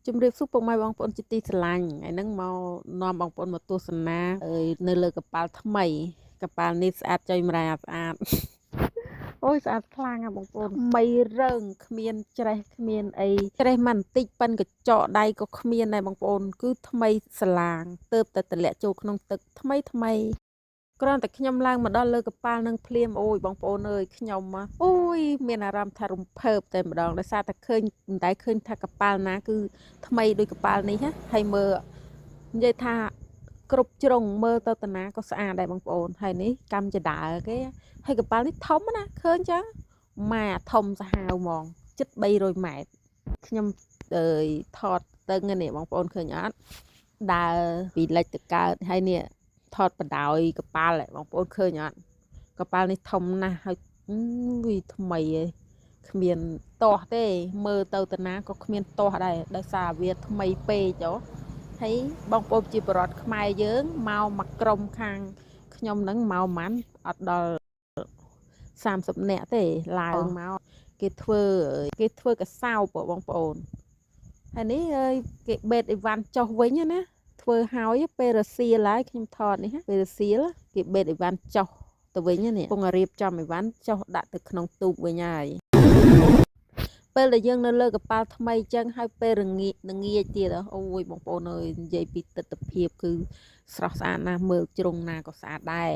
ជំរាបសួរពុកម៉ែបងប្អូនជាទីស្រឡាញ់ថ្ងៃហ្នឹងមកនាំបងប្អូនមកទស្សនានៅលើកប៉ាល់ថ្មីកប៉ាល់នេះស្អាតចុយម្រាយស្អាតអូយស្អាតខ្លាំងណាបងប្អូនថ្មីរើងគ្មានច្រេះគ្មានអីច្រេះមិនបន្តិចប៉ិនកញ្ចក់ដៃក៏គ្មានដែរបងប្អូនគឺថ្មីស្លាងទៅតែតម្លាក់ចូលក្នុងទឹកថ្មីគ្រាន់តែខ្ញុំឡើងមកដល់លើកប៉ាល់នឹងភ្លាមអូយបងប្អូនអើយខ្ញុំអូយមានអារម្មណ៍ថារំភើបតែម្ដងដោយសារតែឃើញមិនដែលឃើញថាកប៉ាល់ណាគឺថ្មីដូចកប៉ាល់នេះណាហើយមើលនិយាយថាគ្រប់ជ្រុងមើលទៅតាណាក៏ស្អាតដែរបងប្អូនហើយនេះកម្មចដើគេហើយកប៉ាល់នេះធំណាឃើញចឹងម៉ែធំសាហាវហ្មងជិត300ម៉ែត្រខ្ញុំថតទៅនេះបងប្អូនឃើញអត់ដើរពីលិចទៅកើតហើយនេះថតបដោយកប៉ាល់បងប្អូនឃើញអត់កប៉ាល់នេះធំណាស់ហើយវាថ្មីឯងគ្មានទាស់ទេមើលទៅតាណាក៏គ្មានទាស់ដែរដោយសារវាថ្មីពេកហ៎ហើយបងប្អូនជាបរដ្ឋខ្មែរយើងមកក្រុមខាងខ្ញុំហ្នឹងមកម៉ាន់អត់ដល់30នាក់ទេឡើងមកគេធ្វើកសោបបងប្អូនហើយនេះគេបេតអីវ៉ាន់ចុះវិញណាធ្វើហើយពេលរសៀលហើយខ្ញុំថតនេះពេលរសៀលគេបេតអីវ៉ាន់ចុះទៅវិញនេះពងរៀបចំអីវ៉ាន់ចុះដាក់ទៅក្នុងទូកវិញហើយពេលដែលយើងនៅលើកប៉ាល់ថ្មីចឹងហើយពេលរងាចទៀតអូយបងប្អូនអើយនិយាយពីទិដ្ឋភាពគឺស្រស់ស្អាតណាស់មើលជ្រុងណាក៏ស្អាតដែរ